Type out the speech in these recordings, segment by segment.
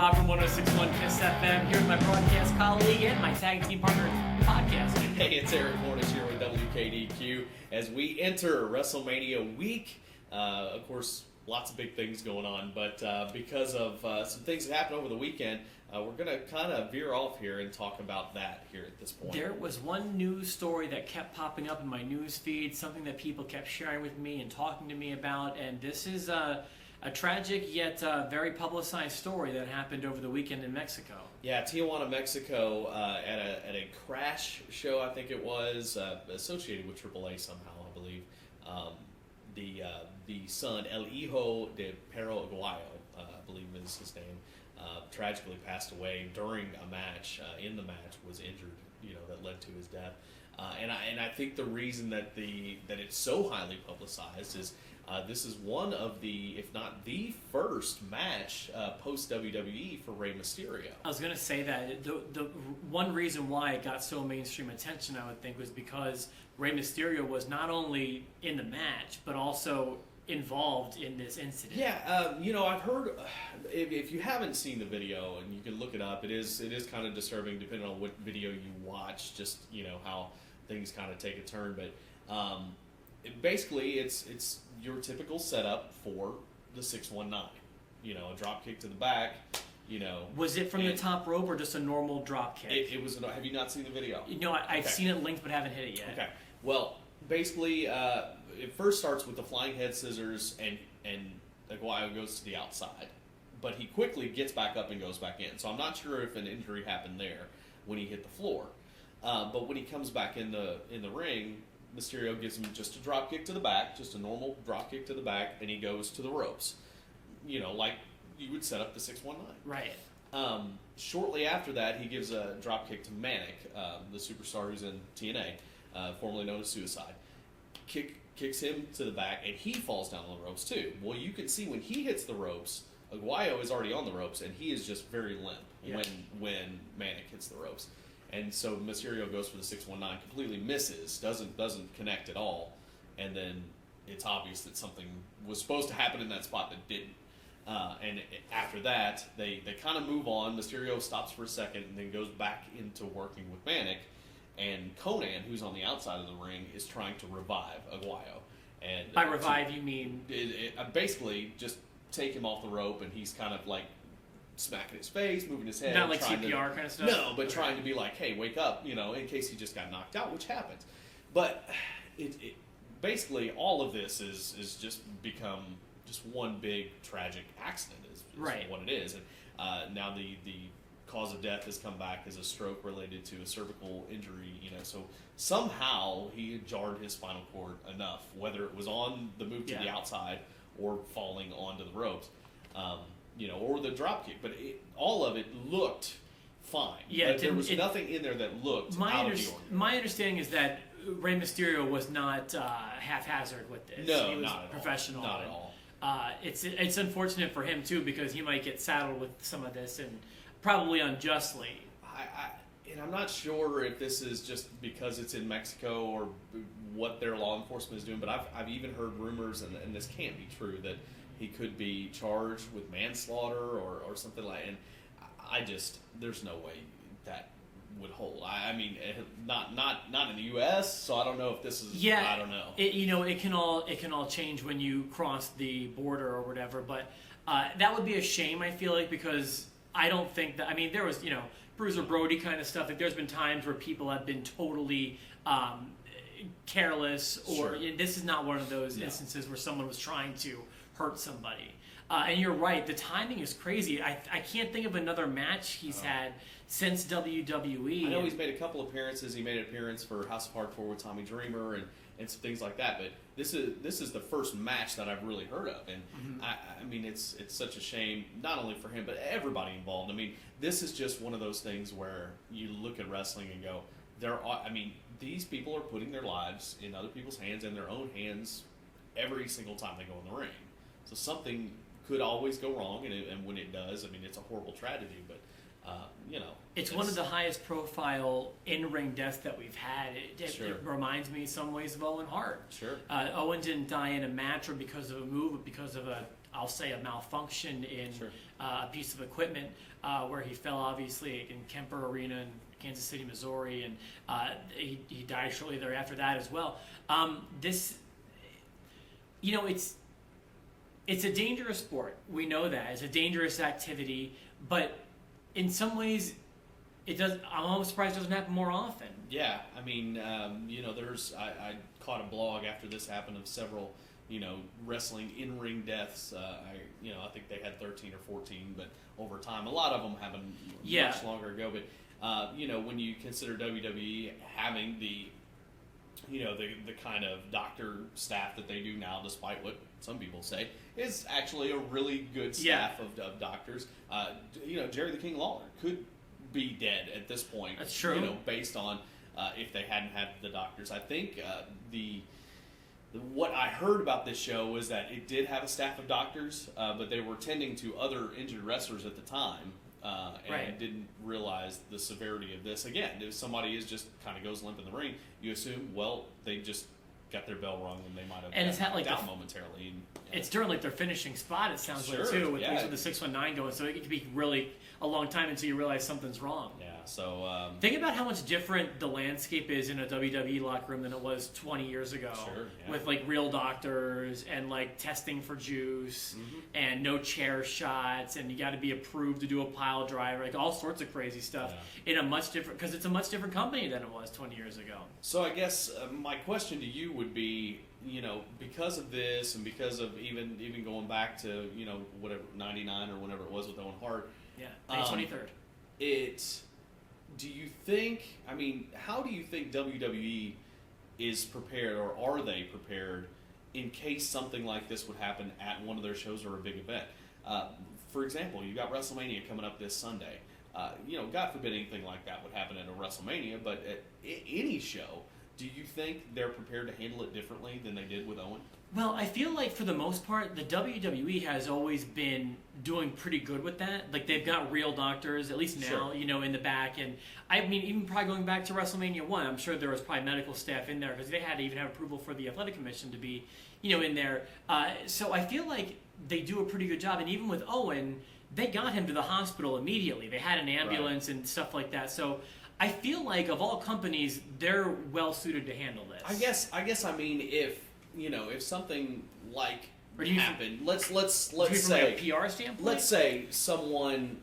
Rob from 106.1 Kiss FM here with my broadcast colleague and my tag team partner podcasting. Hey, it's Eric Mornis here with WKDQ as we enter WrestleMania week. Of course, lots of big things going on, but because of some things that happened over the weekend, we're going to kind of veer off here and talk about that here at this point. There was one news story that kept popping up in my news feed, something that people kept sharing with me and talking to me about, and this is a tragic yet very publicized story that happened over the weekend in Mexico. Yeah, Tijuana, Mexico, at a crash show, I think it was, associated with AAA somehow, I believe. The son, El Hijo de Perro Aguayo, I believe is his name, tragically passed away during a match. In the match, was injured, that led to his death. And I think the reason that it's so highly publicized is this is one of the, if not the first match post WWE for Rey Mysterio. I was going to say that the one reason why it got so mainstream attention, I would think, was because Rey Mysterio was not only in the match but also involved in this incident. Yeah, I've heard, if you haven't seen the video, and you can look it up, it is kind of disturbing depending on what video you watch, just, how things kind of take a turn, but basically it's your typical setup for the 619, a drop kick to the back, Was it from the top rope or just a normal drop kick? It was. Have you not seen the video? I've seen it linked but haven't hit it yet. Okay. Well, basically, it first starts with the flying head scissors, and Aguayo goes to the outside, but he quickly gets back up and goes back in. So I'm not sure if an injury happened there when he hit the floor, but when he comes back in the ring, Mysterio gives him just a drop kick to the back, just a normal drop kick to the back, and he goes to the ropes, like you would set up the 619. Right. Shortly after that, he gives a drop kick to Manic, the superstar who's in TNA, formerly known as Suicide. Kicks him to the back, and he falls down on the ropes too. Well, you can see when he hits the ropes, Aguayo is already on the ropes, and he is just very limp when Manic hits the ropes. And so Mysterio goes for the 619, completely misses, doesn't connect at all, and then it's obvious that something was supposed to happen in that spot that didn't. After that, they kind of move on. Mysterio stops for a second and then goes back into working with Manic, and Conan, who's on the outside of the ring, is trying to revive Aguayo. And by revive, you mean? Basically, just take him off the rope, and he's kind of like smacking his face, moving his head. Not like CPR kind of stuff? No, but trying to be like, hey, wake up, in case he just got knocked out, which happens. But it basically, all of this is just become just one big tragic accident is right. What it is. And now the cause of death has come back as a stroke related to a cervical injury, so somehow he jarred his spinal cord enough, whether it was on the move to the outside or falling onto the ropes. Or the drop kick, but all of it looked fine. Yeah, there was nothing in there that looked out of the ordinary. My understanding is that Rey Mysterio was not haphazard with this. No, he was not at professional. All. Not at all. It's unfortunate for him too, because he might get saddled with some of this, and probably unjustly. And I'm not sure if this is just because it's in Mexico or what their law enforcement is doing, but I've even heard rumors, and this can't be true, that he could be charged with manslaughter or something like that. And there's no way that would hold. I mean, not in the U.S., so I don't know if this is, I don't know. It can all change when you cross the border or whatever, but that would be a shame, I feel like, because I don't think that, there was, Bruiser Brody kind of stuff. Like, there's been times where people have been totally careless, or this is not one of those instances where someone was trying to hurt somebody. And you're right, the timing is crazy. I can't think of another match he's had since WWE. I know he's made a couple appearances. He made an appearance for House of Hardcore with Tommy Dreamer and some things like that. But this is the first match that I've really heard of. And it's such a shame, not only for him, but everybody involved. This is just one of those things where you look at wrestling and go, these people are putting their lives in other people's hands and their own hands every single time they go in the ring. So something could always go wrong, and when it does, it's a horrible tragedy, but It's one of the highest profile in-ring deaths that we've had. It reminds me in some ways of Owen Hart. Sure. Owen didn't die in a match or because of a move, but because of a I'll say, a malfunction in Sure. a piece of equipment where he fell, obviously, in Kemper Arena in Kansas City, Missouri, and he died shortly thereafter that as well. This, it's a dangerous sport. We know that. It's a dangerous activity, but in some ways, I'm almost surprised it doesn't happen more often. Yeah, I mean, I caught a blog after this happened of several, wrestling in-ring deaths. I think they had 13 or 14, but over time, a lot of them happened much longer ago. But when you consider WWE having the kind of doctor staff that they do now, despite what some people say, is actually a really good staff of doctors. Jerry the King Lawler could be dead at this point. That's true. Based on if they hadn't had the doctors. I think what I heard about this show was that it did have a staff of doctors, but they were tending to other injured wrestlers at the time. And didn't realize the severity of this. Again, if somebody just kind of goes limp in the ring, you assume, well, they just got their bell rung and they might have down momentarily. It's during their finishing spot, it sounds like, too, with the 619 going, so it could be really a long time until you realize something's wrong. Yeah, so... think about how much different the landscape is in a WWE locker room than it was 20 years ago. Sure, yeah. With, real doctors and, testing for juice and no chair shots, and you got to be approved to do a pile driver, all sorts of crazy stuff in a much different... Because it's a much different company than it was 20 years ago. So I guess my question to you would be, because of this and because of even going back to, whatever, 99 or whenever it was with Owen Hart. Yeah, May 23rd. Do you think, how do you think WWE is prepared, or are they prepared, in case something like this would happen at one of their shows or a big event? For example, you've got WrestleMania coming up this Sunday. God forbid anything like that would happen at a WrestleMania, but at any show, do you think they're prepared to handle it differently than they did with Owen? Well, I feel like for the most part, the WWE has always been doing pretty good with that. They've got real doctors, at least now, in the back. And even probably going back to WrestleMania 1, I'm sure there was probably medical staff in there because they had to even have approval for the Athletic Commission to be, in there. So I feel like they do a pretty good job. And even with Owen, they got him to the hospital immediately. They had an ambulance and stuff like that. So I feel like of all companies, they're well suited to handle this. I guess if something happened, let's say from a PR standpoint. Let's say someone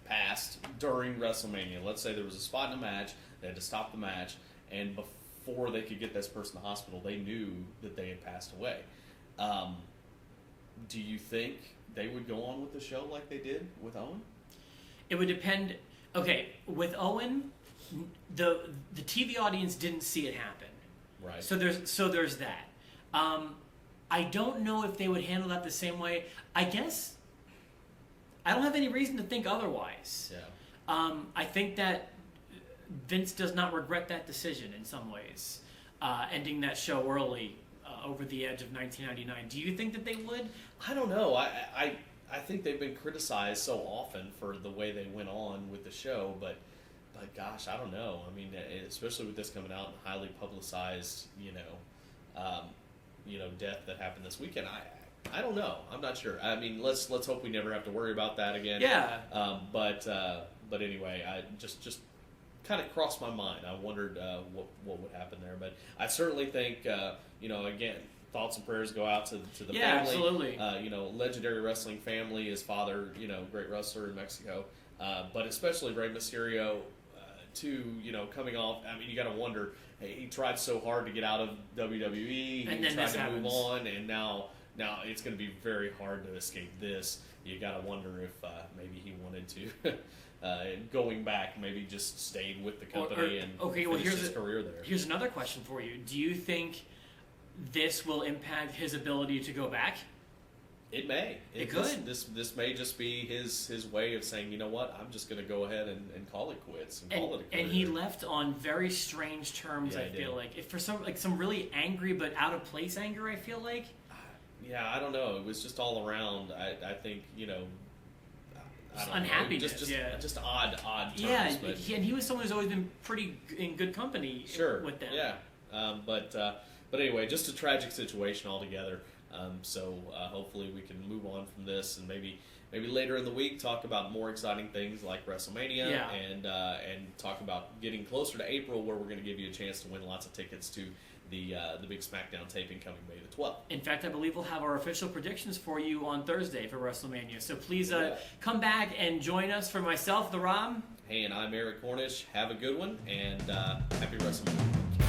passed during WrestleMania. Let's say there was a spot in the match, they had to stop the match, and before they could get this person to the hospital, they knew that they had passed away. Do you think they would go on with the show like they did with Owen? It would depend. Okay, with Owen, the TV audience didn't see it happen. Right. So there's that. I don't know if they would handle that the same way. I guess I don't have any reason to think otherwise. Yeah. I think that Vince does not regret that decision in some ways, ending that show early over the edge of 1999. Do you think that they would? I don't know. I think they've been criticized so often for the way they went on with the show, but gosh, I don't know. Especially with this coming out and highly publicized, death that happened this weekend. I don't know. I'm not sure. Let's hope we never have to worry about that again. Yeah. But anyway, I just kind of crossed my mind. I wondered what would happen there, but I certainly think again, thoughts and prayers go out to the family. Absolutely. Legendary wrestling family. His father, great wrestler in Mexico, but especially Rey Mysterio, too. Coming off. You got to wonder. Hey, he tried so hard to get out of WWE. And he then tried this to happens. move on, and now it's going to be very hard to escape this. You got to wonder if maybe he wanted to. Going back, maybe just stayed with the company and finished his career there. Here's another question for you. Do you think this will impact his ability to go back? It may. It could. This may just be his way of saying, you know what, I'm just going to go ahead and call it quits and call it a career. And he left on very strange terms. I feel like, if for some really angry but out of place anger. I feel like. Yeah, I don't know. It was just all around. I think unhappiness. Just odd terms. Yeah, and he was someone who's always been pretty in good company. Sure. With them. Yeah. But anyway, just a tragic situation altogether. So hopefully we can move on from this and maybe later in the week talk about more exciting things like WrestleMania and talk about getting closer to April, where we're going to give you a chance to win lots of tickets to the big SmackDown taping coming May the 12th. In fact, I believe we'll have our official predictions for you on Thursday for WrestleMania. So please come back and join us. For myself, the Rob. Hey, and I'm Eric Cornish. Have a good one, and happy WrestleMania.